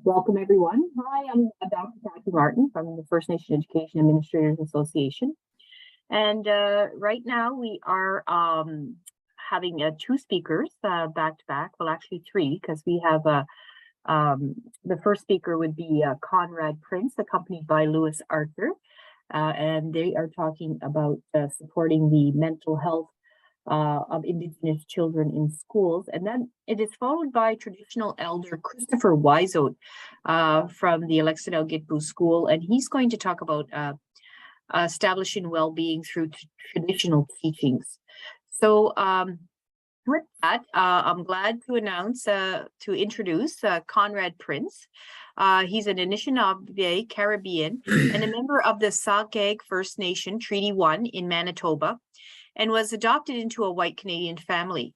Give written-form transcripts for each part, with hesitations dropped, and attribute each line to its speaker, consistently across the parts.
Speaker 1: Welcome, everyone. Hi, I'm Dr. Kathy Martin from the First Nation Education Administrators Association. And right now we are having two speakers back to back. Well, actually three, because we have the first speaker would be Conrad Prince, accompanied by Lewis Arthur. And they are talking about supporting the mental health of Indigenous children in schools. And then it is followed by traditional elder Christopher Wysote from the Alaqsi'tew Gitpu School. And he's going to talk about establishing well-being through traditional teachings. So with that, I'm glad to introduce Conrad Prince. He's an Anishinaabe Caribbean and a member of the Listuguj First Nation Treaty 1 in Manitoba, and was adopted into a white Canadian family.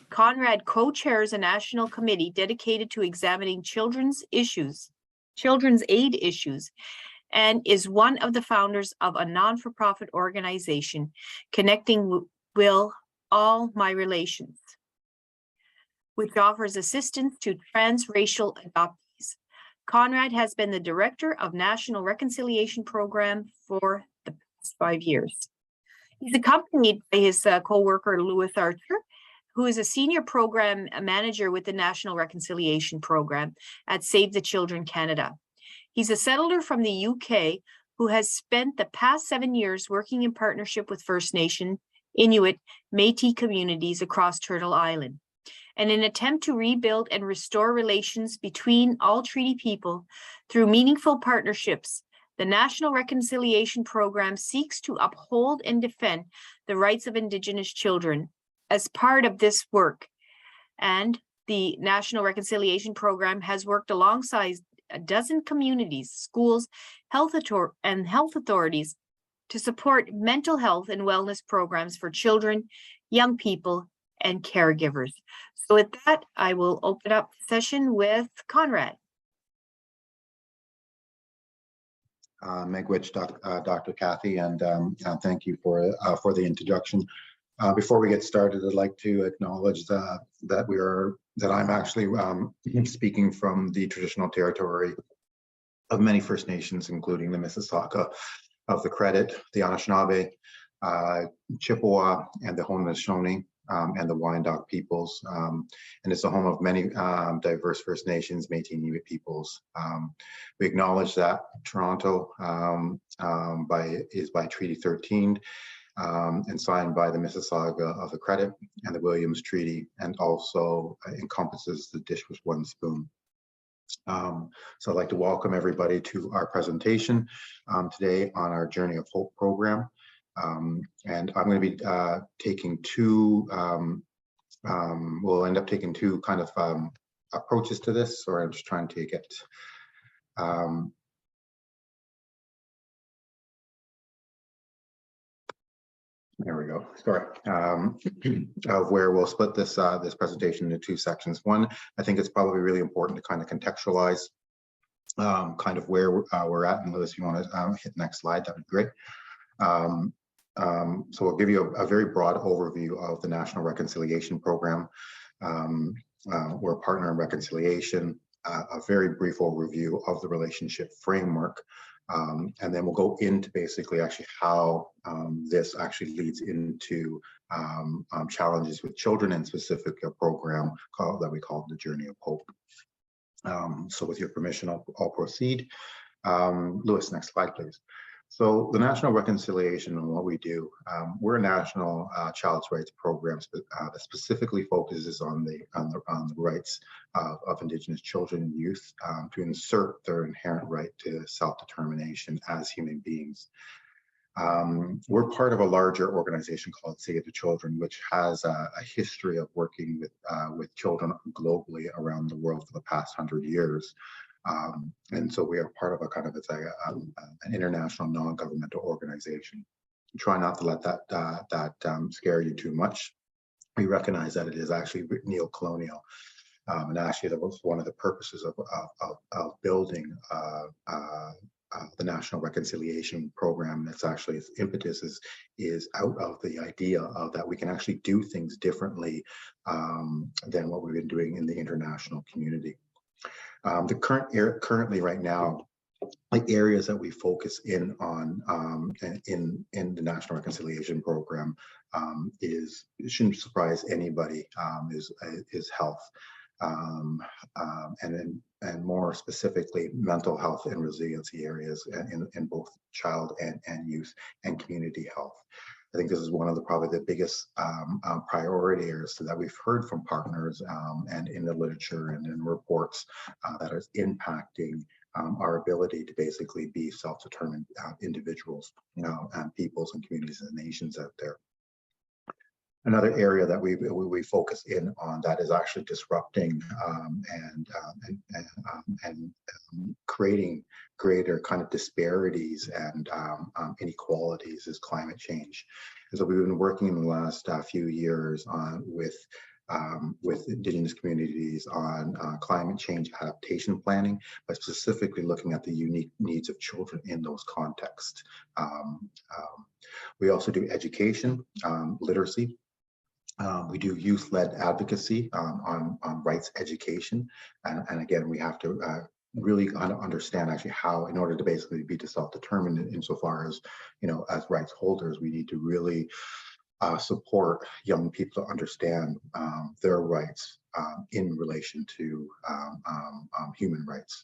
Speaker 1: Conrad co-chairs a national committee dedicated to examining children's aid issues, and is one of the founders of a non-for-profit organization, Connecting Will All My Relations, which offers assistance to transracial adoptees. Conrad has been the director of National Reconciliation Program for the past 5 years. He's accompanied by his co-worker, Lewis Arthur, who is a senior program manager with the National Reconciliation Program at Save the Children Canada. He's a settler from the UK who has spent the past 7 years working in partnership with First Nation, Inuit, Métis communities across Turtle Island. In an attempt to rebuild and restore relations between all treaty people through meaningful partnerships, the National Reconciliation Program seeks to uphold and defend the rights of Indigenous children. As part of this work, and the National Reconciliation Program has worked alongside a dozen communities, schools, health authorities to support mental health and wellness programs for children, young people, and caregivers. So with that, I will open up the session with Conrad.
Speaker 2: Megwich, Dr. Kathy, and thank you for the introduction. Before we get started, I'd like to acknowledge that I'm actually speaking from the traditional territory of many First Nations, including the Mississauga of the Credit, the Anishinaabe, Chippewa, and the Haudenosaunee, and the Wyandot peoples, and it's the home of many diverse First Nations, Métis, and Inuit peoples. We acknowledge that Toronto is by Treaty 13 and signed by the Mississauga of the Credit and the Williams Treaty, and also encompasses the Dish with One Spoon. So I'd like to welcome everybody to our presentation today on our Journey of Hope program. And I'm going to be taking we'll end up taking two kind of approaches to this, or I'm just trying to get there we go. Sorry. Of where we'll split this this presentation into two sections. One, I think it's probably really important to kind of contextualize kind of where we're at. And Lewis, if you want to hit the next slide, that'd be great. So we'll give you a very broad overview of the National Reconciliation Program. We're a partner in reconciliation, a very brief overview of the relationship framework, and then we'll go into basically actually how this actually leads into challenges with children, and specific a program that we call the Journey of Hope. So with your permission, I'll proceed. Lewis, next slide, please. So the National Reconciliation and what we do, we're a national child's rights program that specifically focuses on the rights of Indigenous children and youth to insert their inherent right to self-determination as human beings. We're part of a larger organization called Save the Children, which has a history of working with children globally around the world for the past 100 years. And so we are part of a kind of, it's like an international non-governmental organization. Try not to let that scare you too much. We recognize that it is actually neo-colonial. And actually that was one of the purposes of building the National Reconciliation Program. That's actually, its impetus is out of the idea of that we can actually do things differently than what we've been doing in the international community. Currently right now, like areas that we focus in on in the National Reconciliation Program is, it shouldn't surprise anybody, is health, and more specifically mental health and resiliency areas in both child and youth and community health. I think this is one of probably the biggest priority areas that we've heard from partners and in the literature and in reports that is impacting our ability to basically be self-determined individuals, and peoples and communities and nations out there. Another area that we focus in on that is actually disrupting and creating greater kind of disparities and inequalities is climate change. And so we've been working in the last few years on with Indigenous communities on climate change adaptation planning, but specifically looking at the unique needs of children in those contexts. We also do education, literacy. We do youth-led advocacy on rights education. And again, we have to really understand actually how, in order to basically be self-determined insofar as, as rights holders, we need to really support young people to understand their rights in relation to human rights.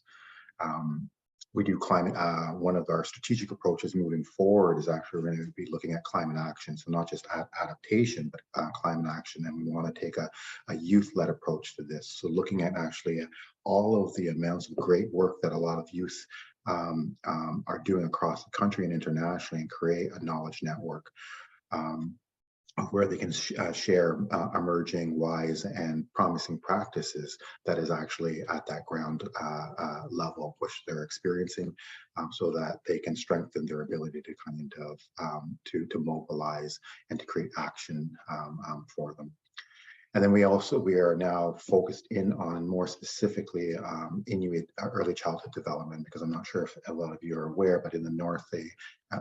Speaker 2: We do climate, one of our strategic approaches moving forward is actually going to be looking at climate action. So not just adaptation, but climate action. And we want to take a youth-led approach to this. So looking at actually all of the amounts of great work that a lot of youth are doing across the country and internationally, and create a knowledge network where they can share emerging, wise, and promising practices that is actually at that ground level which they're experiencing, so that they can strengthen their ability to kind of to mobilize and to create action for them. And then we are now focused in on more specifically Inuit early childhood development, because I'm not sure if a lot of you are aware, but in the north,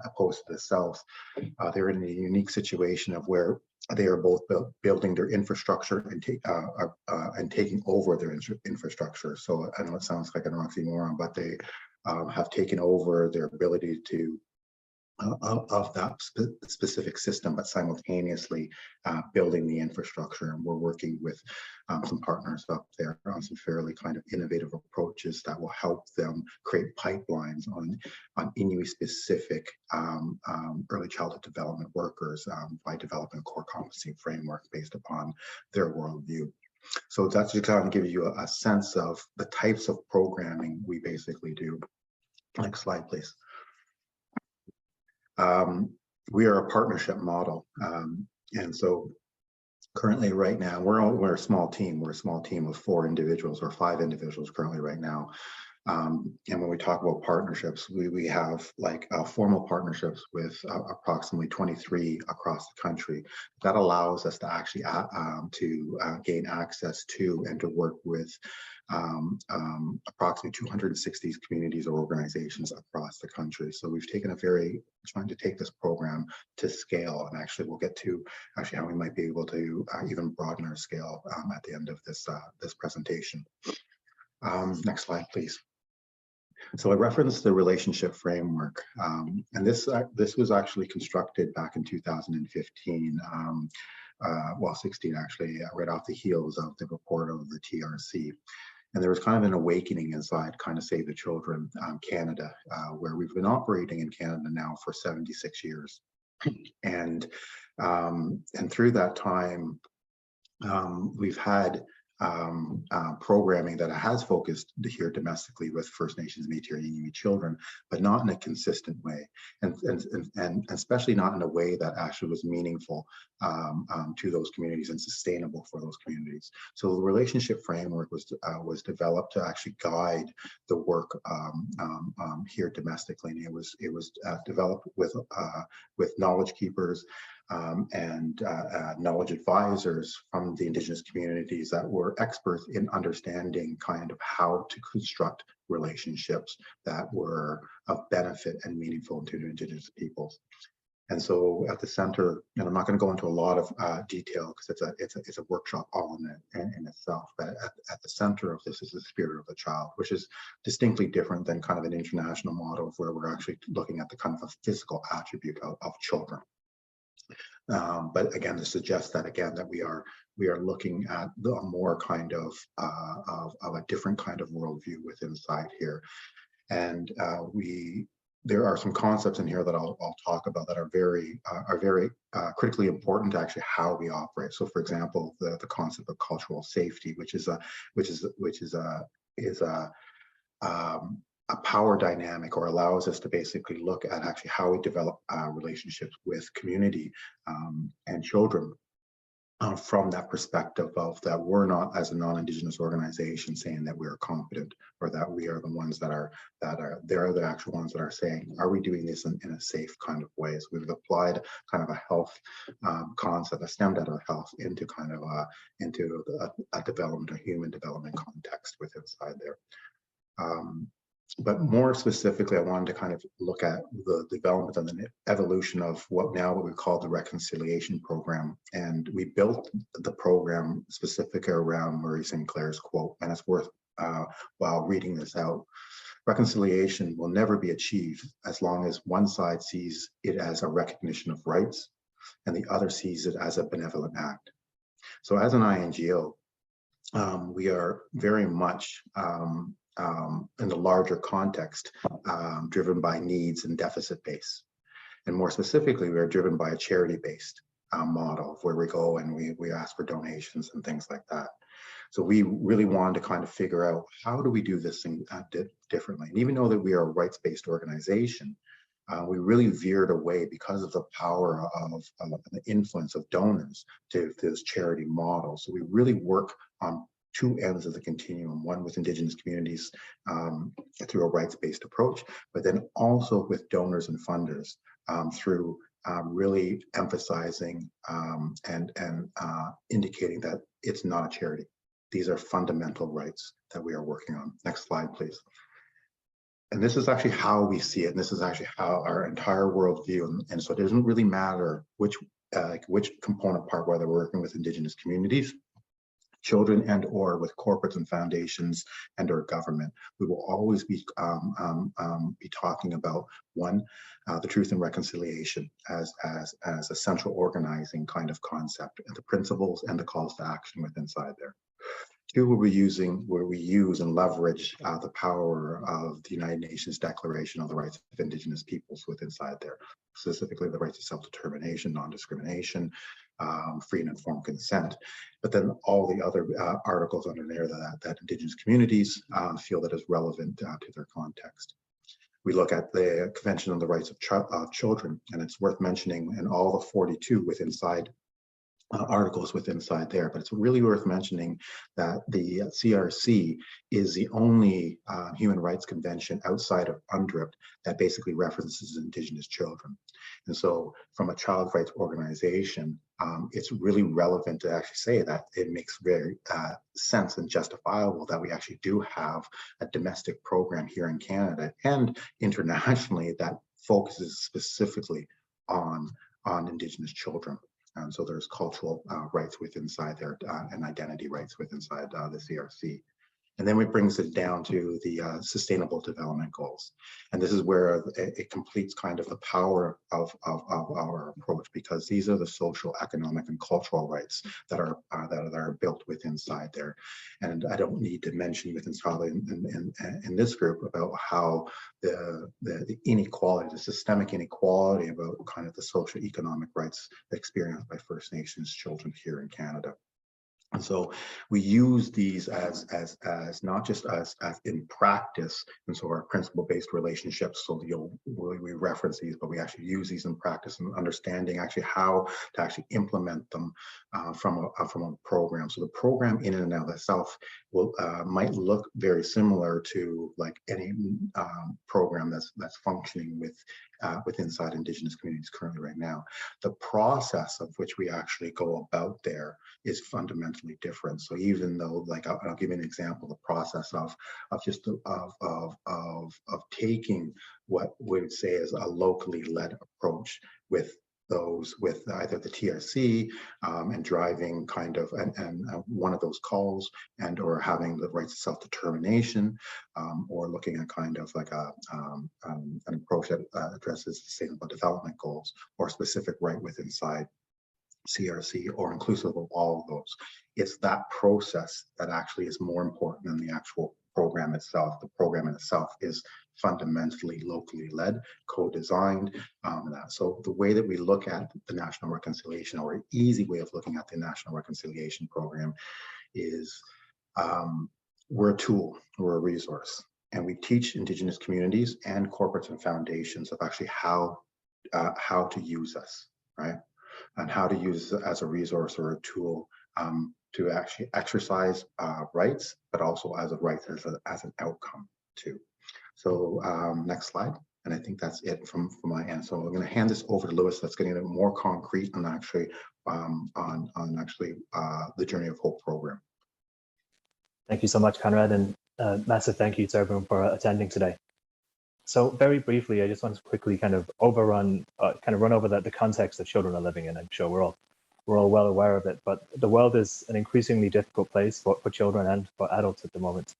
Speaker 2: opposed to the south, they're in a unique situation of where they are both building their infrastructure and taking over their infrastructure. So I know it sounds like an oxymoron, but they have taken over their ability to of that specific system, but simultaneously building the infrastructure. And we're working with some partners up there on some fairly kind of innovative approaches that will help them create pipelines on Inuit specific early childhood development workers by developing a core competency framework based upon their worldview. So that's just kind of give you a sense of the types of programming we basically do. Next slide, please. We are a partnership model, and so currently right now we're a small team. We're a small team of 4 individuals or 5 individuals currently right now. And when we talk about partnerships, we have like formal partnerships with approximately 23 across the country. That allows us to actually gain access to and to work with approximately 260 communities or organizations across the country. So we've taken trying to take this program to scale, and actually we'll get to actually how we might be able to even broaden our scale at the end of this presentation. Next slide, please. So I referenced the relationship framework, and this was actually constructed back in 2015, well, 16 actually, right off the heels of the report of the TRC. And there was kind of an awakening inside kind of Save the Children Canada, where we've been operating in Canada now for 76 years. And through that time, we've had programming that has focused here domestically with First Nations, Métis, and Inuit children, but not in a consistent way, and especially not in a way that actually was meaningful to those communities and sustainable for those communities. So the relationship framework was developed to actually guide the work here domestically, and it was developed with knowledge keepers and knowledge advisors from the Indigenous communities that were experts in understanding kind of how to construct relationships that were of benefit and meaningful to the Indigenous peoples. And so at the center, and I'm not going to go into a lot of detail because it's a workshop all in itself, but at the center of this is the spirit of the child, which is distinctly different than kind of an international model where we're actually looking at the kind of a physical attribute of children. But again, this suggests that that we are looking at a more kind of a different kind of worldview within inside here, and there are some concepts in here that I'll talk about that are very critically important to actually how we operate. So, for example, the concept of cultural safety, which is a power dynamic, or allows us to basically look at actually how we develop relationships with community and children from that perspective of that we're not, as a non-Indigenous organization, saying that we are competent or that we are the ones they're the actual ones that are saying, are we doing this in a safe kind of way? So we've applied kind of a health concept, a stemmed out of health into kind of into a development, a human development context with inside there. But more specifically, I wanted to kind of look at the development and the evolution of what we call the reconciliation program. And we built the program specifically around Murray Sinclair's quote, and it's worth, while reading this out, reconciliation will never be achieved as long as one side sees it as a recognition of rights and the other sees it as a benevolent act. So as an INGO, we are very much in the larger context, driven by needs and deficit base. And more specifically, we are driven by a charity-based model where we go and we ask for donations and things like that. So we really wanted to kind of figure out, how do we do this thing differently? And even though that we are a rights-based organization, we really veered away because of the power of the influence of donors to this charity model. So we really work on two ends of the continuum, one with Indigenous communities through a rights-based approach, but then also with donors and funders through really emphasizing and indicating that it's not a charity. These are fundamental rights that we are working on. Next slide, please. And this is actually how we see it, and this is actually how our entire worldview, and so it doesn't really matter which component part, whether we're working with Indigenous communities, children, and or with corporates and foundations and or government. We will always be talking about one, the truth and reconciliation as a central organizing kind of concept, and the principles and the calls to action within inside there. Two, where we use and leverage the power of the United Nations Declaration on the Rights of Indigenous Peoples within inside there, specifically the rights of self-determination, non-discrimination, free and informed consent, but then all the other articles under there that Indigenous communities feel that is relevant to their context. We look at the Convention on the Rights of Children, and it's worth mentioning in all the 42 within inside articles within inside there, but it's really worth mentioning that the CRC is the only human rights convention outside of UNDRIP that basically references Indigenous children. And so from a child rights organization, it's really relevant to actually say that it makes very sense and justifiable that we actually do have a domestic program here in Canada and internationally that focuses specifically on Indigenous children. And so there's cultural rights within inside there and identity rights within inside the CRC. And then it brings it down to the Sustainable Development Goals. And this is where it completes kind of the power of our approach, because these are the social, economic, and cultural rights that are built within inside there. And I don't need to mention within in this group about how the inequality, the systemic inequality about kind of the social economic rights experienced by First Nations children here in Canada. And so we use these as not just as in practice, and so our principle-based relationships. So we reference these, but we actually use these in practice and understanding actually how to actually implement them from a program. So the program in and of itself will might look very similar to like any program that's functioning with inside Indigenous communities currently right now. The process of which we actually go about there is fundamentally fundamentally different. So even though, like, I'll give you an example, the process of taking what we would say is a locally led approach with those, with either the TRC and driving kind of and one of those calls, and or having the rights of self-determination, or looking at kind of like an approach that addresses sustainable development goals or specific right within inside CRC, or inclusive of all of those. It's that process that actually is more important than the actual program itself. The program in itself is fundamentally locally led, co-designed. So the way that we look at the National Reconciliation, or an easy way of looking at the National Reconciliation Program, is we're a tool, we're a resource, and we teach Indigenous communities and corporates and foundations of actually how to use us, right? And how to use it as a resource or a tool to actually exercise rights, but also as a right, as an outcome too. So next slide. And I think that's it from my end. So I'm going to hand this over to Lewis. That's getting a bit more concrete on actually the Journey of Hope program.
Speaker 3: Thank you so much, Conrad, and massive thank you to everyone for attending today. So very briefly, I just want to quickly kind of run over the context that children are living in. I'm sure we're all well aware of it, but the world is an increasingly difficult place for children and for adults at the moment.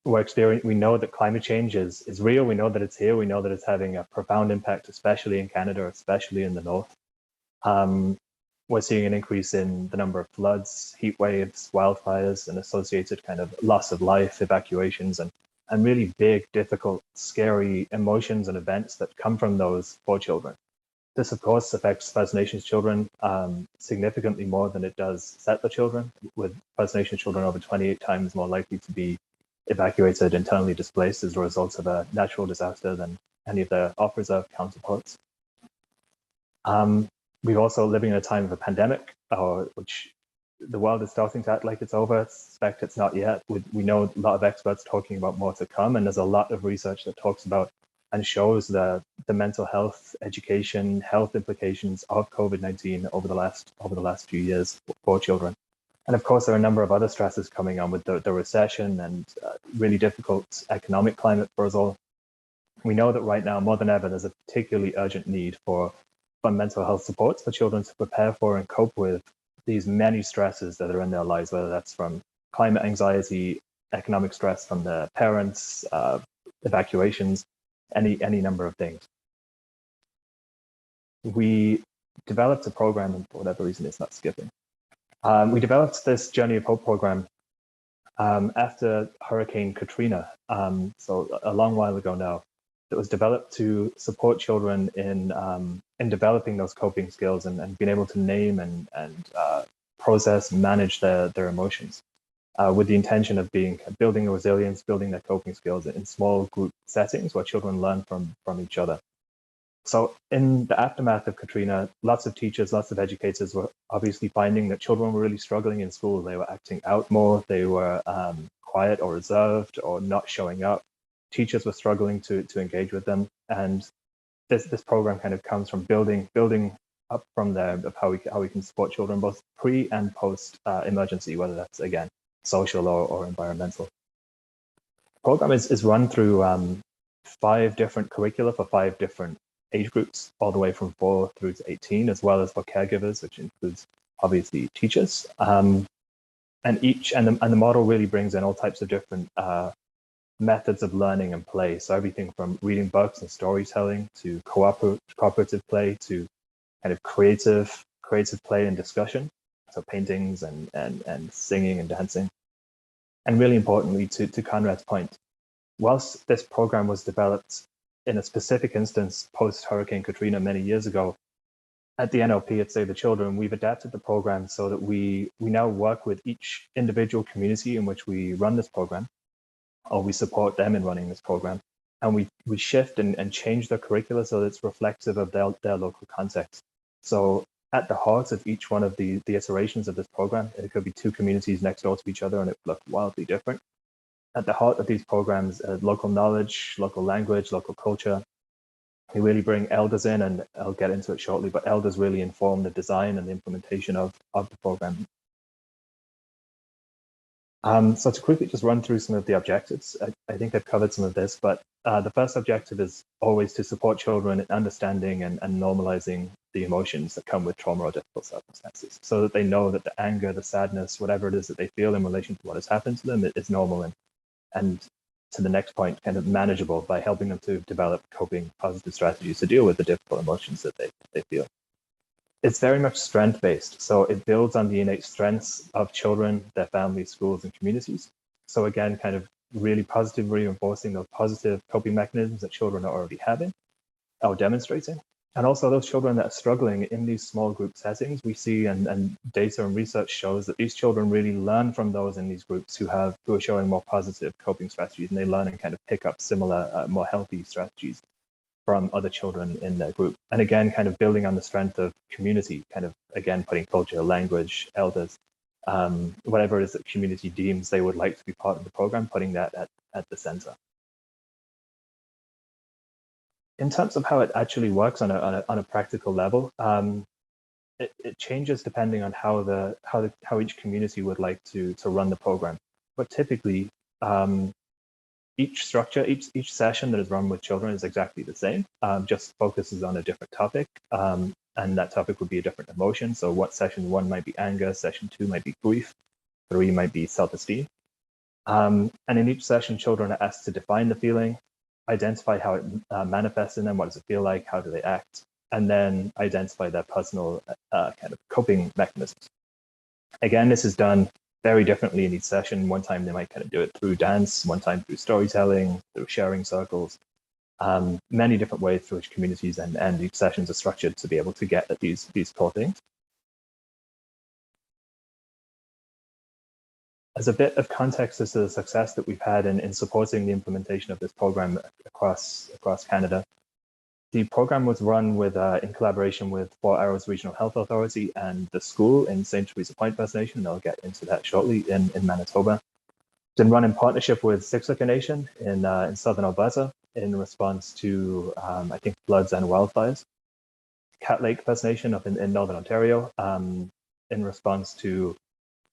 Speaker 3: We know that climate change is real. We know that it's here. We know that it's having a profound impact, especially in Canada, especially in the north. We're seeing an increase in the number of floods, heat waves, wildfires, and associated kind of loss of life, evacuations, and really big, difficult, scary emotions and events that come from those for children. This, of course, affects First Nations children significantly more than it does settler children, with First Nations children over 28 times more likely to be evacuated, internally displaced as a result of a natural disaster than any of their off-reserve counterparts. We're also living in a time of a pandemic, which the world is starting to act like it's over. I suspect it's not yet. We know a lot of experts talking about more to come, and there's a lot of research that talks about and shows the mental health, education, health implications of COVID-19 over the last few years for children. And of course, there are a number of other stresses coming on with the recession and really difficult economic climate for us all. We know that right now, more than ever, there's a particularly urgent need for mental health supports for children to prepare for and cope with these many stresses that are in their lives, whether that's from climate anxiety, economic stress from their parents, evacuations, any number of things. We developed a program, and for whatever reason it's not skipping. We developed this Journey of Hope program after Hurricane Katrina, so a long while ago now. That was developed to support children in developing those coping skills and being able to name and process and manage their emotions, with the intention of building a resilience, building their coping skills in small group settings where children learn from each other. So in the aftermath of Katrina, lots of teachers, lots of educators were obviously finding that children were really struggling in school. They were acting out more, they were quiet or reserved or not showing up. Teachers were struggling to engage with them, and this program kind of comes from building up from there of how we can support children both pre and post emergency, whether that's again social or environmental. The program is run through 5 different curricula for 5 different age groups, all the way from 4 through to 18, as well as for caregivers, which includes obviously teachers. And the model really brings in all types of different methods of learning and play. So everything from reading books and storytelling to cooperative play to kind of creative play and discussion. So paintings and singing and dancing. And really importantly, to Conrad's point, whilst this program was developed in a specific instance post Hurricane Katrina many years ago, at the NLP at Save the Children, we've adapted the program so that we now work with each individual community in which we run this program, or we support them in running this program, and we shift and change their curricula so that it's reflective of their local context. So at the heart of each one of the iterations of this program, it could be 2 communities next door to each other and it would look wildly different. At the heart of these programs, local knowledge, local language, local culture. We really bring elders in, and I'll get into it shortly, but elders really inform the design and the implementation of the program. So to quickly just run through some of the objectives, I think I've covered some of this, but the first objective is always to support children in understanding and normalizing the emotions that come with trauma or difficult circumstances, so that they know that the anger, the sadness, whatever it is that they feel in relation to what has happened to them is normal and to the next point, kind of manageable, by helping them to develop coping positive strategies to deal with the difficult emotions that they feel. It's very much strength-based, so it builds on the innate strengths of children, their families, schools, and communities. So again, kind of really positively reinforcing those positive coping mechanisms that children are already having or demonstrating. And also those children that are struggling in these small group settings, we see and data and research shows that these children really learn from those in these groups who are showing more positive coping strategies, and they learn and kind of pick up similar, more healthy strategies from other children in their group. And again, kind of building on the strength of community, kind of, again, putting culture, language, elders, whatever it is that community deems they would like to be part of the program, putting that at the center. In terms of how it actually works on a practical level, it changes depending on how each community would like to run the program. But typically, each structure, each session that is run with children is exactly the same, just focuses on a different topic, and that topic would be a different emotion. So what session 1 might be anger, session 2 might be grief, 3 might be self-esteem. And in each session, children are asked to define the feeling, identify how it manifests in them, what does it feel like, how do they act, and then identify their personal kind of coping mechanisms. Again, this is done very differently in each session. One time they might kind of do it through dance, one time through storytelling, through sharing circles, many different ways through which communities and each sessions are structured to be able to get at these core things. As a bit of context as to the success that we've had in supporting the implementation of this program across Canada, the program was run with in collaboration with Four Arrows Regional Health Authority and the school in St. Teresa Point First Nation, and I'll get into that shortly, in Manitoba. It's been run in partnership with Siksika Nation in southern Alberta in response to, I think, floods and wildfires. Cat Lake First Nation up in northern Ontario in response to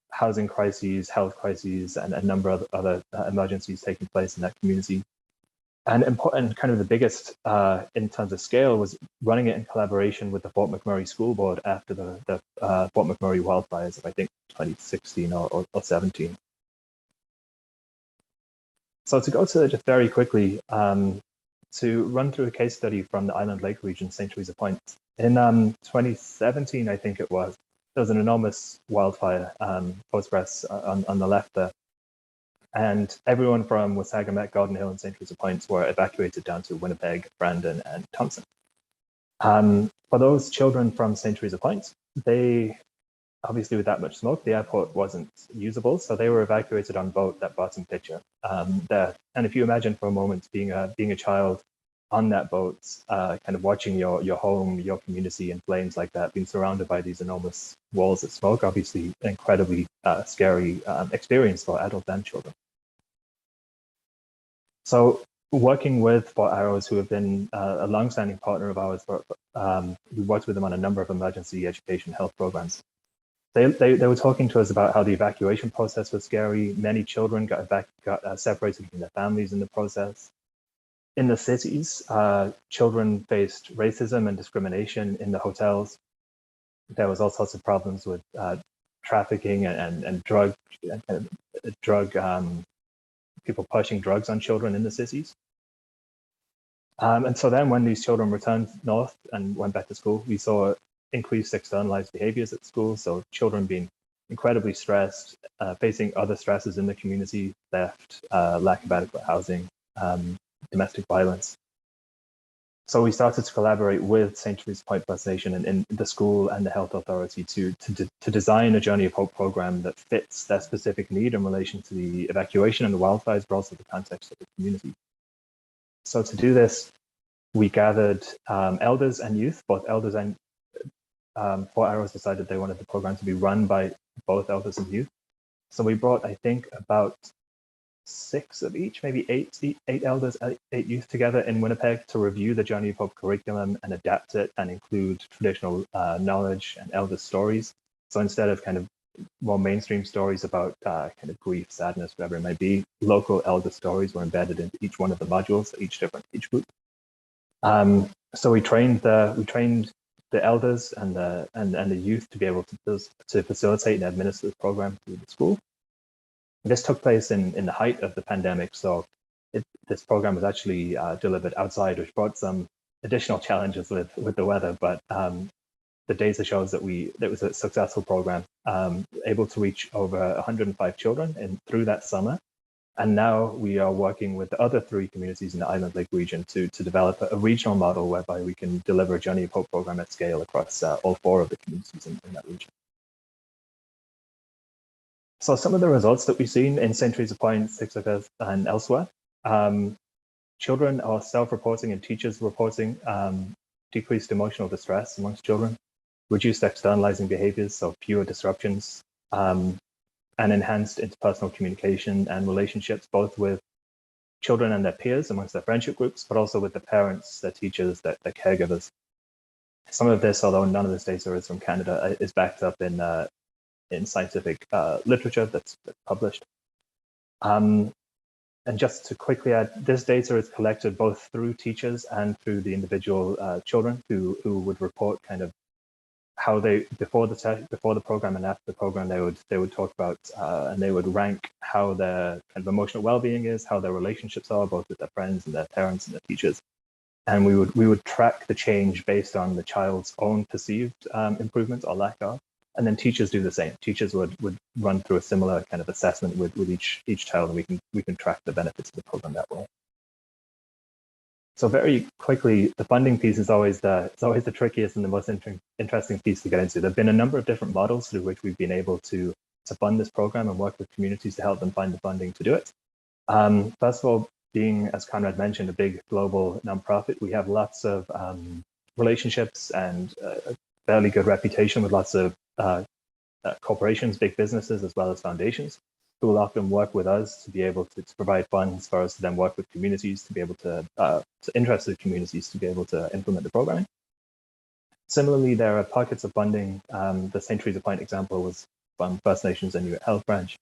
Speaker 3: housing crises, health crises, and a number of other emergencies taking place in that community. And important, kind of the biggest in terms of scale, was running it in collaboration with the Fort McMurray School Board after the Fort McMurray wildfires of, I think, 2016 or 17. So to go to just very quickly, to run through a case study from the Island Lake region, St. Teresa Point. In 2017, I think it was, there was an enormous wildfire, Postgres on the left there. And everyone from Wasaga, Garden Hill, and St. Teresa Point were evacuated down to Winnipeg, Brandon, and Thompson. For those children from St. Teresa Point, they, obviously with that much smoke, the airport wasn't usable, so they were evacuated on boat, that bottom picture there. And if you imagine for a moment being a child on that boat, kind of watching your home, your community in flames like that, being surrounded by these enormous walls of smoke, obviously an incredibly scary experience for adults and children. So working with Four Arrows, who have been a long-standing partner of ours, we worked with them on a number of emergency education health programs. They were talking to us about how the evacuation process was scary. Many children got separated from their families in the process. In the cities, children faced racism and discrimination in the hotels. There was all sorts of problems with trafficking and drug people pushing drugs on children in the cities. And so then when these children returned north and went back to school, we saw increased externalized behaviors at school. So children being incredibly stressed, facing other stresses in the community, theft, lack of adequate housing, domestic violence. So we started to collaborate with St. Teresa Point First Nation and the school and the health authority to design a Journey of Hope program that fits their specific need in relation to the evacuation and the wildfires, but also the context of the community. So to do this, we gathered elders and youth, both elders and Four Arrows decided they wanted the program to be run by both elders and youth. So we brought, I think, about 6 of each, maybe 8 elders, 8 youth together in Winnipeg to review the Journey of Hope curriculum and adapt it and include traditional knowledge and elder stories. So instead of kind of more mainstream stories about kind of grief, sadness, whatever it might be. Local elder stories were embedded into each one of the modules, each different age group. So we trained the elders and the youth to be able to facilitate and administer the program through the school. This took place in the height of the pandemic, so this program was actually delivered outside, which brought some additional challenges with the weather. But the data shows that it was a successful program, able to reach over 105 children through that summer. And now we are working with the other 3 communities in the Island Lake region to develop a regional model whereby we can deliver a Journey of Hope program at scale across all 4 of the communities in that region. So some of the results that we've seen in St. Teresa Point, Siksika, and elsewhere, children are self-reporting and teachers reporting decreased emotional distress amongst children, reduced externalizing behaviors, so fewer disruptions, and enhanced interpersonal communication and relationships, both with children and their peers amongst their friendship groups, but also with the parents, their teachers, their caregivers. Some of this, although none of this data is from Canada, is backed up in scientific literature that's published. And just to quickly add, this data is collected both through teachers and through the individual children who would report kind of how they before the program and after the program they would talk about and they would rank how their kind of emotional well-being is, how their relationships are, both with their friends and their parents and their teachers. And we would track the change based on the child's own perceived improvements or lack of. And then teachers do the same. Teachers would run through a similar kind of assessment with each child, and we can track the benefits of the program that way. So very quickly, the funding piece is always the trickiest and the most interesting piece to get into. There've been a number of different models through which we've been able to fund this program and work with communities to help them find the funding to do it. First of all, being, as Conrad mentioned, a big global nonprofit, we have lots of relationships and a fairly good reputation with lots of corporations, big businesses, as well as foundations, who will often work with us to be able to provide funds for us to then work with communities to be able to interested communities to be able to implement the programming. Similarly, there are pockets of funding. The St. Teresa Point example was from First Nations and Inuit Health Branch,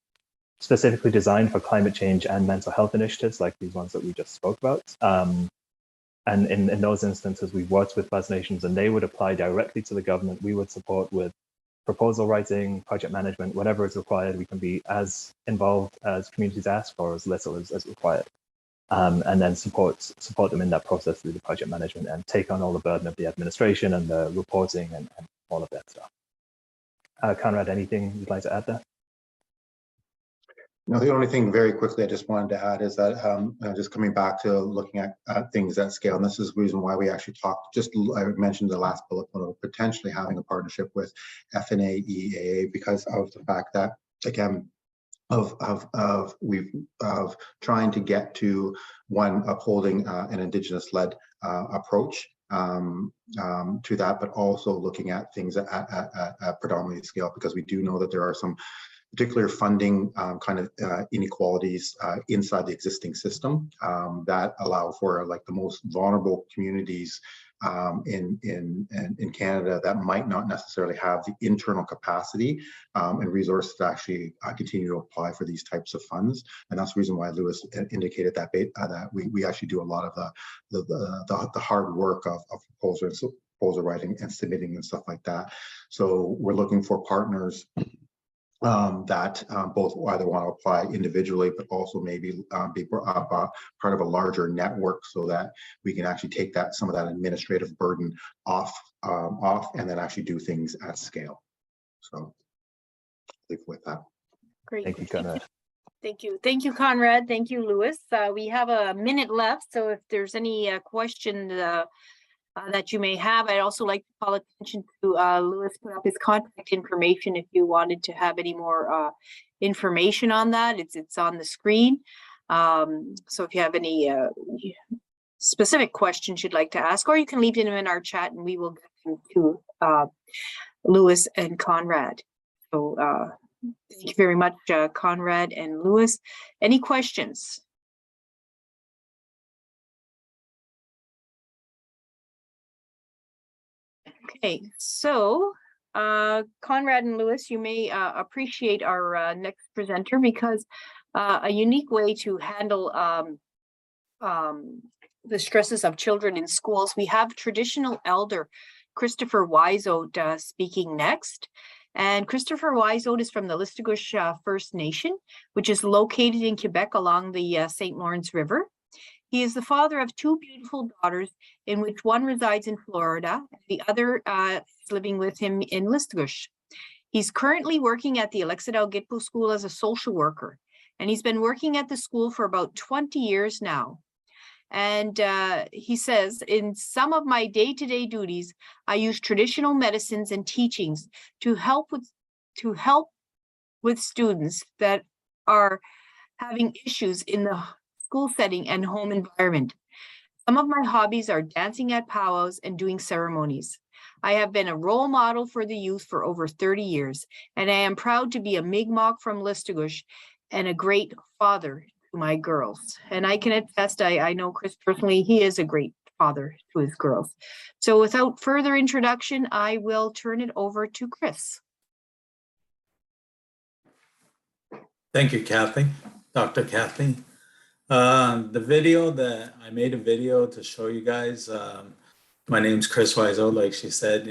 Speaker 3: specifically designed for climate change and mental health initiatives like these ones that we just spoke about. And in those instances, we've worked with First Nations and they would apply directly to the government. We would support with proposal writing, project management, whatever is required. We can be as involved as communities ask or as little as required. And then support them in that process through the project management and take on all the burden of the administration and the reporting and all of that stuff. Conrad, anything you'd like to add there?
Speaker 2: No, the only thing very quickly I just wanted to add is that just coming back to looking at things at scale, and this is the reason why we actually talked, I mentioned the last bullet point of potentially having a partnership with FNA, EAA, because of the fact that, again, of trying to get to one, upholding an Indigenous-led approach to that, but also looking at things at predominantly scale, because we do know that there are some particular funding kind of inequalities inside the existing system that allow for like the most vulnerable communities in Canada that might not necessarily have the internal capacity and resources to actually continue to apply for these types of funds. And that's the reason why Lewis indicated that we actually do a lot of the hard work of proposal writing and submitting and stuff like that. So we're looking for partners that both either want to apply individually, but also maybe be part of a larger network, so that we can actually take some of that administrative burden off, and then actually do things at scale. So I'll leave it with that.
Speaker 1: Great.
Speaker 3: Thank you, Conrad.
Speaker 1: Thank you. Thank you, Conrad. Thank you, Lewis. We have a minute left, so if there's any questions that you may have, I'd also like to call attention to Lewis put up his contact information if you wanted to have any more information on that. It's on the screen. So if you have any specific questions you'd like to ask, or you can leave them in our chat and we will get them to Lewis and Conrad. So thank you very much, Conrad and Lewis. Any questions? Okay, so Conrad and Lewis, you may appreciate our next presenter because a unique way to handle the stresses of children in schools. We have traditional elder Christopher Wysote speaking next. And Christopher Wysote is from the Listuguj First Nation, which is located in Quebec along the St. Lawrence River. He is the father of two beautiful daughters, in which one resides in Florida, and the other is living with him in Listuguj. He's currently working at the Alaqsi'tew Gitpu School as a social worker, and he's been working at the school for about 20 years now. And he says, in some of my day-to-day duties, I use traditional medicines and teachings to help with students that are having issues in the school setting and home environment. Some of my hobbies are dancing at powwows and doing ceremonies. I have been a role model for the youth for over 30 years, and I am proud to be a Mi'kmaq from Listuguj and a great father to my girls. And I can attest, I know Chris personally, he is a great father to his girls. So without further introduction, I will turn it over to Chris.
Speaker 4: Thank you, Kathy, Dr. Kathy. The video that I made a video to show you guys, my name's Chris Wysote, like she said,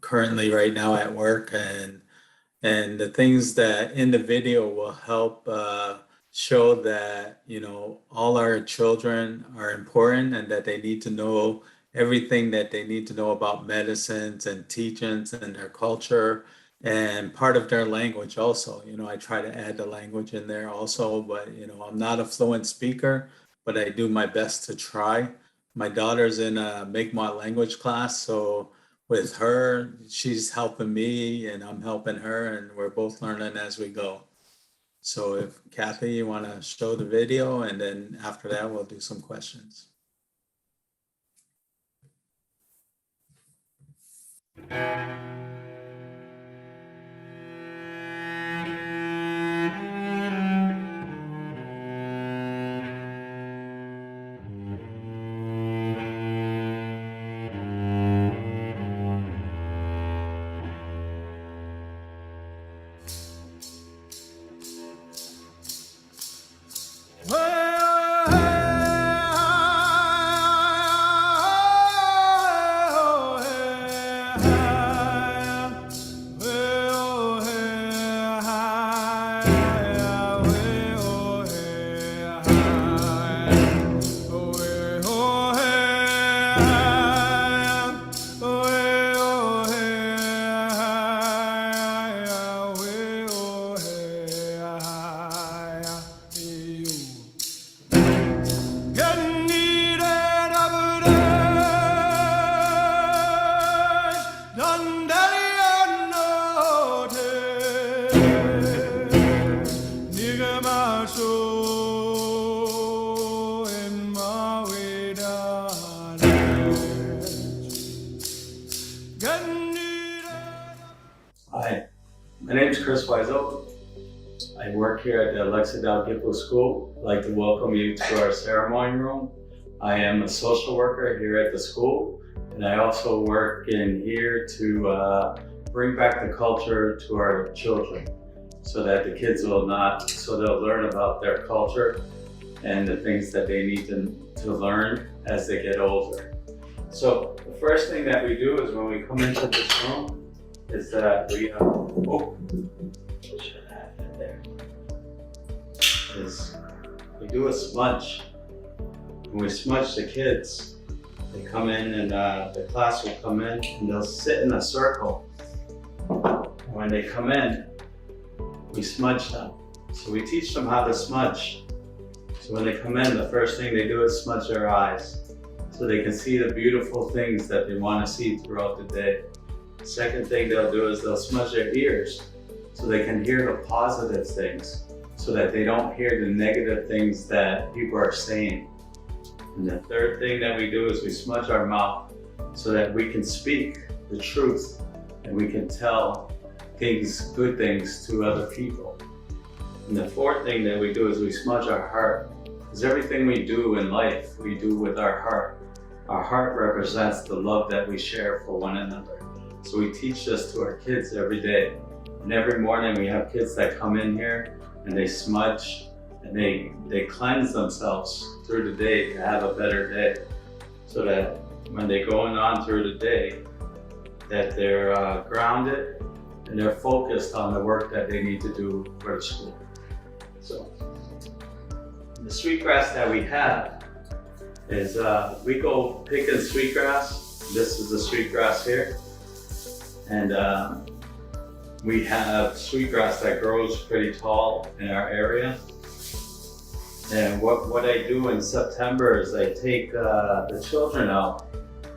Speaker 4: currently right now at work, and the things that in the video will help show that, all our children are important and that they need to know everything that they need to know about medicines and teachings and their culture and part of their language also. I try to add the language in there also, but I'm not a fluent speaker, but I do my best to try. My daughter's in a Mi'kmaq language class, so with her, she's helping me and I'm helping her, and we're both learning as we go. So if Kathy, you want to show the video, and then after that, we'll do some questions. Hi, my name is Chris Wysote. I work here at the Alaqsi'tew Gitpu School. I'd like to welcome you to our ceremony room. I am a social worker here at the school, and I also work in here to bring back the culture to our children so that the kids they'll learn about their culture and the things that they need to learn as they get older. So the first thing that we do is when we come into this room is that we do a smudge. When we smudge the kids, they come in and the class will come in and they'll sit in a circle. And when they come in, we smudge them. So we teach them how to smudge. So when they come in, the first thing they do is smudge their eyes so they can see the beautiful things that they want to see throughout the day. The second thing they'll do is they'll smudge their ears so they can hear the positive things, so that they don't hear the negative things that people are saying. And the third thing that we do is we smudge our mouth so that we can speak the truth and we can tell good things to other people. And the fourth thing that we do is we smudge our heart, because everything we do in life, we do with our heart. Our heart represents the love that we share for one another. So we teach this to our kids every day. And every morning we have kids that come in here and they smudge and they cleanse themselves through the day to have a better day. So that when they're going on through the day, that they're grounded and they're focused on the work that they need to do for the school. So the sweetgrass that we have is we go picking sweetgrass. This is the sweetgrass here. And we have sweetgrass that grows pretty tall in our area. And what I do in September is I take the children out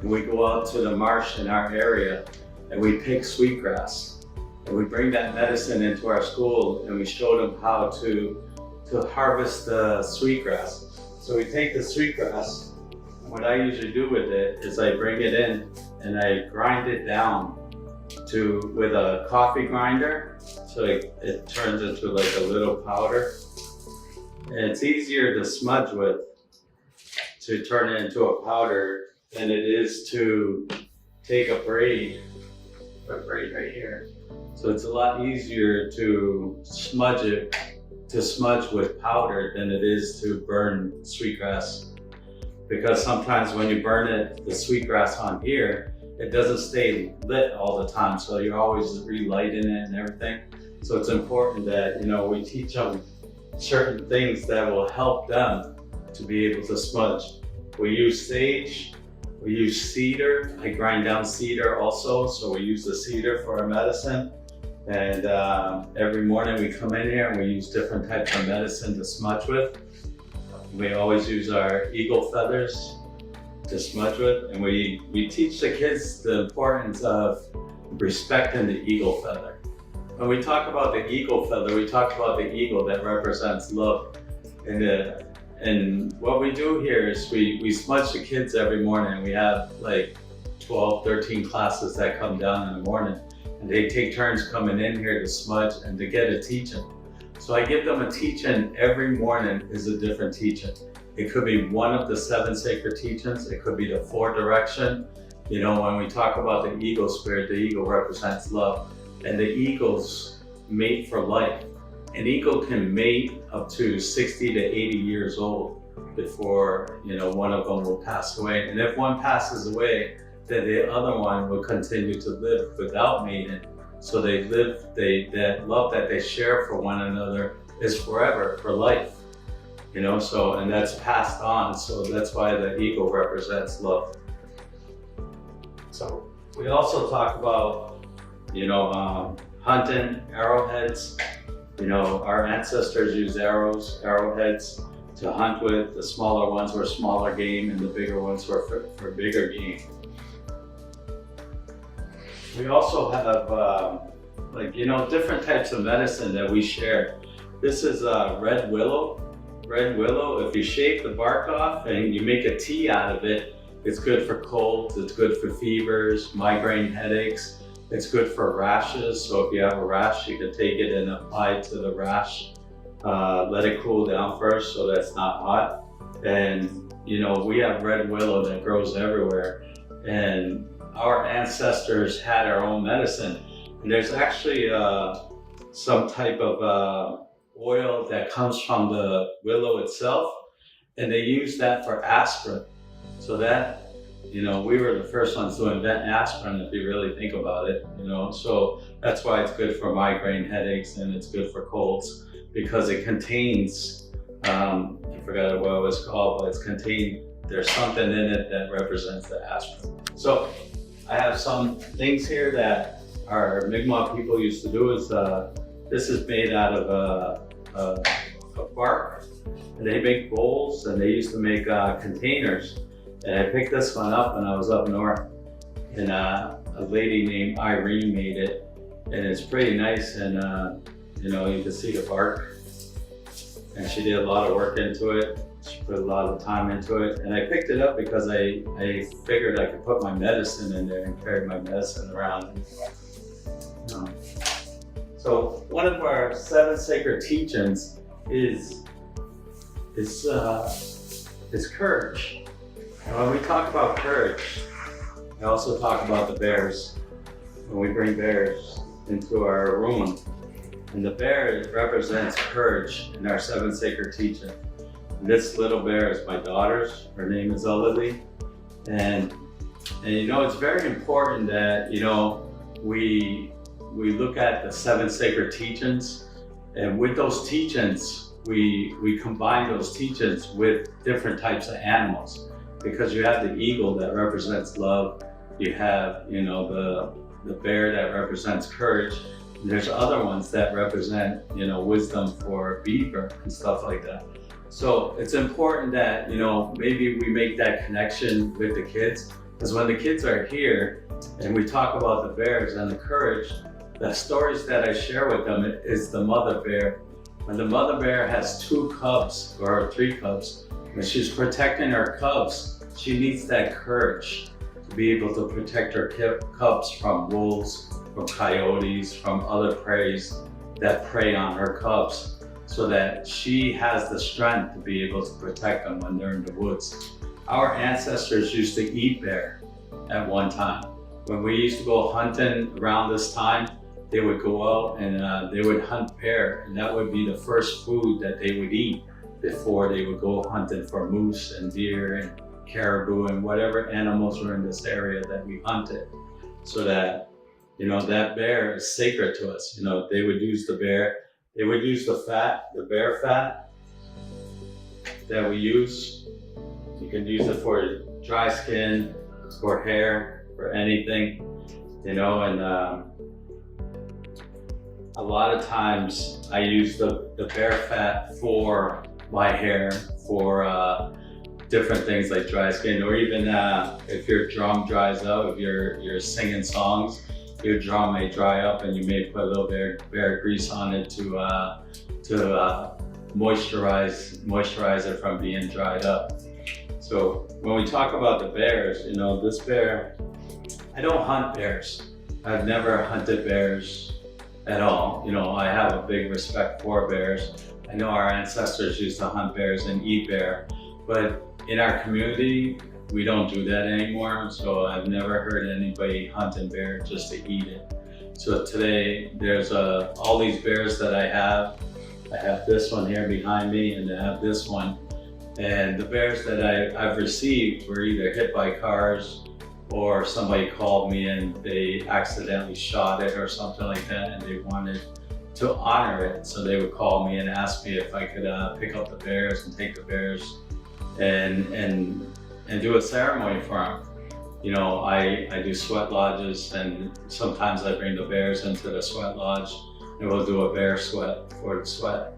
Speaker 4: and we go out to the marsh in our area and we pick sweetgrass. And we bring that medicine into our school and we show them how to harvest the sweetgrass. So we take the sweetgrass, and what I usually do with it is I bring it in and I grind it down with a coffee grinder, so it turns into like a little powder. And it's easier to smudge with, to turn it into a powder, than it is to take a braid right here. So it's a lot easier to smudge with powder than it is to burn sweetgrass. Because sometimes when you burn it, the sweetgrass on here, it doesn't stay lit all the time, so you're always relighting it and everything. So it's important that, you know, we teach them certain things that will help them to be able to smudge. We use sage, we use cedar. I grind down cedar also, so we use the cedar for our medicine. And every morning we come in here and we use different types of medicine to smudge with. We always use our eagle feathers to smudge with, and we teach the kids the importance of respecting the eagle feather. When we talk about the eagle feather, we talk about the eagle that represents love. And what we do here is we smudge the kids every morning. We have like 12, 13 classes that come down in the morning, and they take turns coming in here to smudge and to get a teaching. So I give them a teaching every morning is a different teaching. It could be one of the 7 sacred teachings. It could be the 4 direction. You know, when we talk about the eagle spirit, the eagle represents love. And the eagles mate for life. An eagle can mate up to 60 to 80 years old before, you know, one of them will pass away. And if one passes away, then the other one will continue to live without mating. So they live, that love that they share for one another is forever, for life. You know, so, and that's passed on. So that's why the eagle represents love. So we also talk about, you know, hunting, arrowheads. You know, our ancestors used arrowheads to hunt with. The smaller ones were smaller game and the bigger ones were for bigger game. We also have, like, you know, different types of medicine that we share. This is red willow. Red willow, if you shave the bark off and you make a tea out of it, it's good for colds, it's good for fevers, migraine headaches. It's good for rashes. So if you have a rash, you can take it and apply it to the rash. Let it cool down first so that's not hot. And, you know, we have red willow that grows everywhere. And our ancestors had our own medicine. And there's actually some type of oil that comes from the willow itself, and they use that for aspirin. So that, you know, we were the first ones to invent aspirin, if you really think about it, you know. So that's why it's good for migraine headaches and it's good for colds, because it contains, I forgot what it was called, but it's contained, there's something in it that represents the aspirin. So I have some things here that our Mi'kmaq people used to do. Is this is made out of bark, and they make bowls, and they used to make containers. And I picked this one up when I was up north, and a lady named Irene made it, and it's pretty nice. And you know, you can see the bark, and she did a lot of work into it. She put a lot of time into it, and I picked it up because I figured I could put my medicine in there and carry my medicine around. So one of our 7 sacred teachings is courage. And when we talk about courage, I also talk about the bears.
Speaker 5: when we bring bears into our room. And the bear represents courage in our 7 sacred teachings. This little bear is my daughter's. Her name is Lily. And you know, it's very important that, you know, we look at the 7 sacred teachings, and with those teachings, we combine those teachings with different types of animals, because you have the eagle that represents love. You have, you know, the bear that represents courage. And there's other ones that represent, you know, wisdom for beaver and stuff like that. So it's important that, you know, maybe we make that connection with the kids, because when the kids are here and we talk about the bears and the courage, the stories that I share with them is the mother bear. When the mother bear has 2 cubs or 3 cubs, when she's protecting her cubs, she needs that courage to be able to protect her cubs from wolves, from coyotes, from other preys that prey on her cubs, so that she has the strength to be able to protect them when they're in the woods. Our ancestors used to eat bear at one time. When we used to go hunting around this time, they would go out and they would hunt bear, and that would be the first food that they would eat before they would go hunting for moose and deer and caribou and whatever animals were in this area that we hunted. So that, you know, that bear is sacred to us. You know, they would use the bear, they would use the fat, the bear fat that we use. You can use it for dry skin, for hair, for anything, you know, and a lot of times I use the bear fat for my hair, for different things like dry skin, or even if your drum dries out, if you're singing songs, your drum may dry up and you may put a little bear grease on it to moisturize it from being dried up. So when we talk about the bears, you know, this bear, I don't hunt bears. I've never hunted bears at all. You know, I have a big respect for bears. I know our ancestors used to hunt bears and eat bear, but in our community, we don't do that anymore. So I've never heard anybody hunting bear just to eat it. So today, there's all these bears that I have. I have this one here behind me, and I have this one. And the bears that I've received were either hit by cars, or somebody called me and they accidentally shot it or something like that, and they wanted to honor it. So they would call me and ask me if I could pick up the bears and take the bears and do a ceremony for them. You know, I do sweat lodges, and sometimes I bring the bears into the sweat lodge and we'll do a bear sweat for the sweat.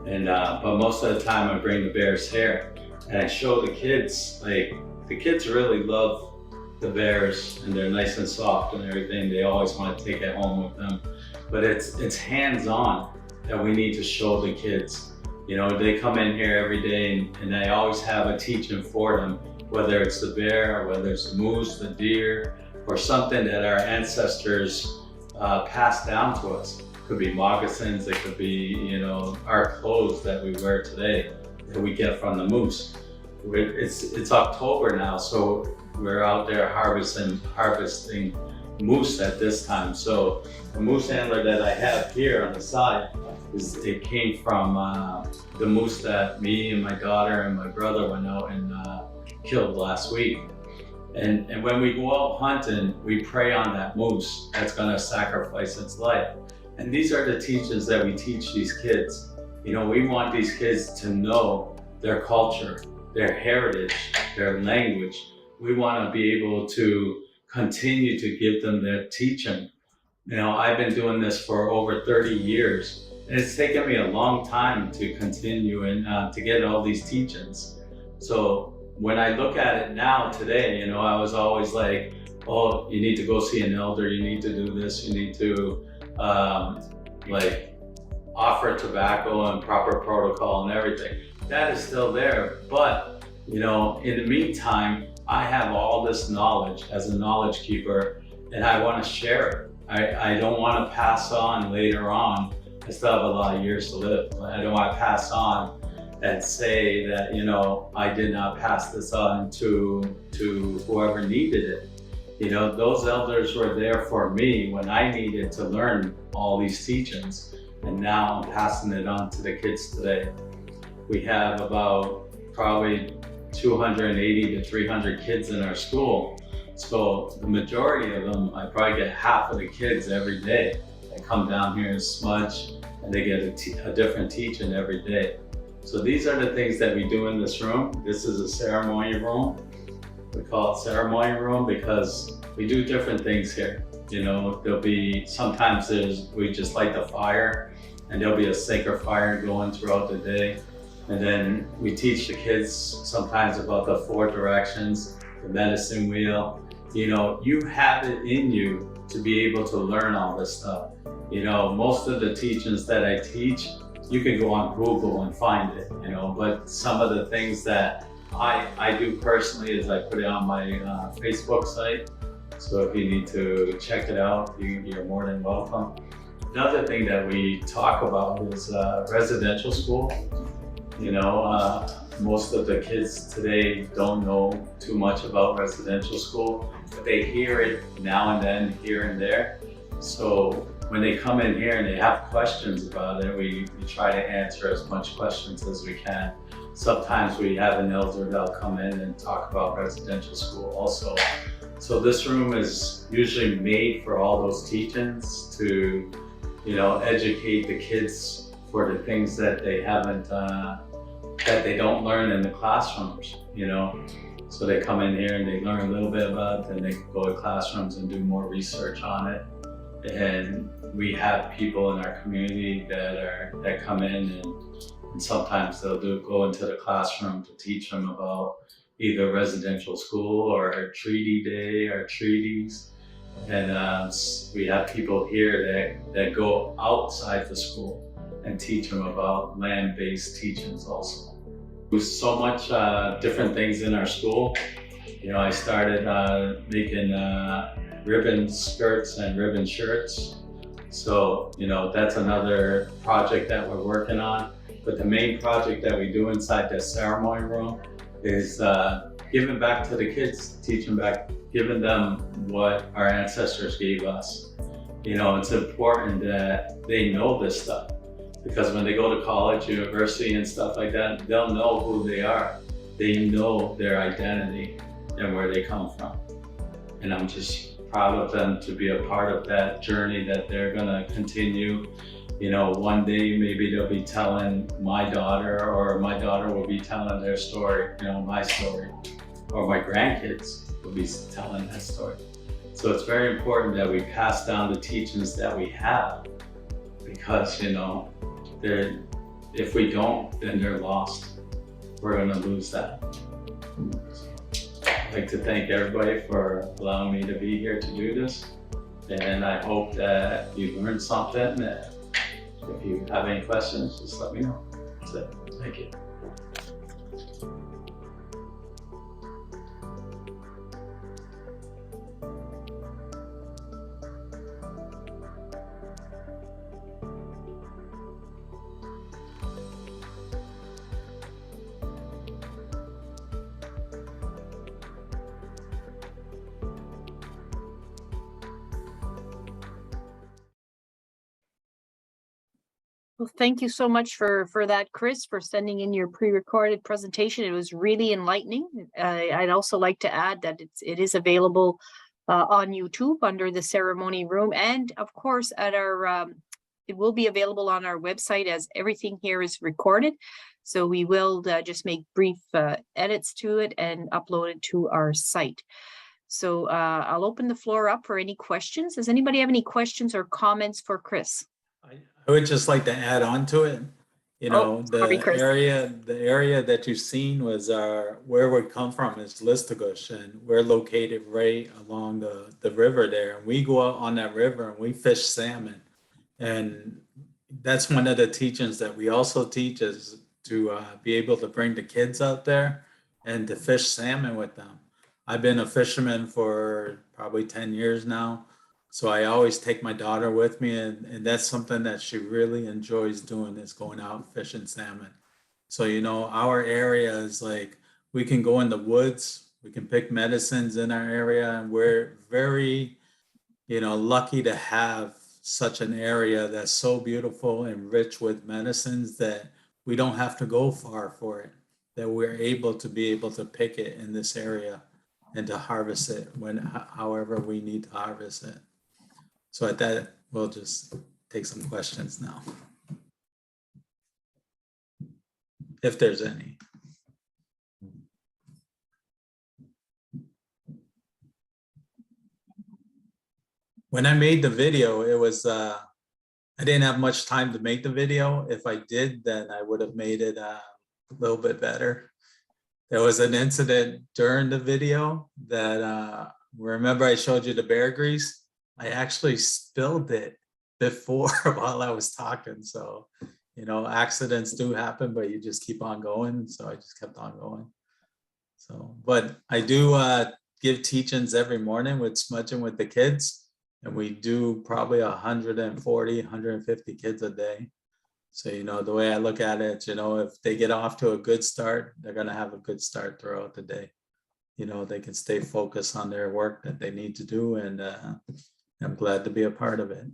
Speaker 5: And but most of the time I bring the bears here and I show the kids, like, the kids really love the bears, and they're nice and soft and everything. They always want to take it home with them. But it's hands-on that we need to show the kids. You know, they come in here every day and I always have a teaching for them, whether it's the bear, or whether it's the moose, the deer, or something that our ancestors passed down to us. It could be moccasins, it could be, you know, our clothes that we wear today that we get from the moose. It's October now, so we're out there harvesting moose at this time. So the moose antler that I have here on the side, it came from the moose that me and my daughter and my brother went out and killed last week. And when we go out hunting, we pray on that moose that's gonna sacrifice its life. And these are the teachings that we teach these kids. You know, we want these kids to know their culture, their heritage, their language. We want to be able to continue to give them their teaching. You know, I've been doing this for over 30 years, and it's taken me a long time to continue and to get all these teachings. So when I look at it now today, you know, I was always like, oh, you need to go see an elder, you need to do this, you need to like offer tobacco and proper protocol and everything. That is still there, but you know, in the meantime, I have all this knowledge as a knowledge keeper, and I want to share it. I don't want to pass on later on. I still have a lot of years to live, but I don't want to pass on and say that, you know, I did not pass this on to whoever needed it. You know, those elders were there for me when I needed to learn all these teachings, and now I'm passing it on to the kids today. We have about probably 280 to 300 kids in our school. So the majority of them, I probably get half of the kids every day that come down here and smudge, and they get a different teaching every day. So these are the things that we do in this room. This is a ceremony room. We call it ceremony room because we do different things here. You know, there'll be, sometimes we just light the fire, and there'll be a sacred fire going throughout the day. And then we teach the kids sometimes about the 4 directions, the medicine wheel. You know, you have it in you to be able to learn all this stuff. You know, most of the teachings that I teach, you can go on Google and find it, you know, but some of the things that I do personally is I put it on my Facebook site. So if you need to check it out, you're more than welcome. Another thing that we talk about is residential school. You know, most of the kids today don't know too much about residential school, but they hear it now and then, here and there. So when they come in here and they have questions about it, we try to answer as much questions as we can. Sometimes we have an elder that'll come in and talk about residential school also. So this room is usually made for all those teachings to, you know, educate the kids for the things that they haven't, that they don't learn in the classrooms, you know. So they come in here and they learn a little bit about it, then they go to classrooms and do more research on it. And we have people in our community that come in and sometimes they'll go into the classroom to teach them about either residential school or treaty day or treaties. And we have people here that go outside the school and teach them about land-based teachings also. There's so much different things in our school. You know, I started making ribbon skirts and ribbon shirts. So, you know, that's another project that we're working on. But the main project that we do inside the ceremony room is giving back to the kids, teaching back, giving them what our ancestors gave us. You know, it's important that they know this stuff because when they go to college, university and stuff like that, they'll know who they are. They know their identity and where they come from. And I'm just proud of them to be a part of that journey that they're gonna continue. You know, one day maybe they'll be telling my daughter or my daughter will be telling their story, you know, my story, or my grandkids will be telling that story. So it's very important that we pass down the teachings that we have because, you know, if we don't, then they're lost. We're gonna lose that. I'd like to thank everybody for allowing me to be here to do this. And I hope that you learned something. If you have any questions, just let me know. That's it. Thank you.
Speaker 1: Well, thank you so much for that, Chris, for sending in your pre-recorded presentation. It was really enlightening. I'd also like to add that it is available on YouTube under the ceremony room, and of course at our it will be available on our website as everything here is recorded. So we will just make brief edits to it and upload it to our site. So I'll open the floor up for any questions. Does anybody have any questions or comments for Chris?
Speaker 4: I would just like to add on to it. You know,
Speaker 1: sorry,
Speaker 4: the area that you've seen was where we come from is Listuguj, and we're located right along the river there. And we go out on that river and we fish salmon. And that's one of the teachings that we also teach is to be able to bring the kids out there and to fish salmon with them. I've been a fisherman for probably 10 years now. So I always take my daughter with me, and that's something that she really enjoys doing is going out fishing salmon. So, you know, our area is like, we can go in the woods We can pick medicines in our area, and we're very, lucky to have such an area that's so beautiful and rich with medicines that we don't have to go far for it, that we're able to pick it in this area and to harvest it however we need to harvest it. So at that, we'll just take some questions now, if there's any. When I made the video, it was, I didn't have much time to make the video. If I did, then I would have made it a little bit better. There was an incident during the video that, remember I showed you the bear grease? I actually spilled it before while I was talking. So, accidents do happen, but you just keep on going. So I just kept on going. So, but I do give teach-ins every morning with smudging with the kids. And we do probably 140, 150 kids a day. So, the way I look at it, if they get off to a good start, they're going to have a good start throughout the day. They can stay focused on their work that they need to do. And I'm glad to be a part of it.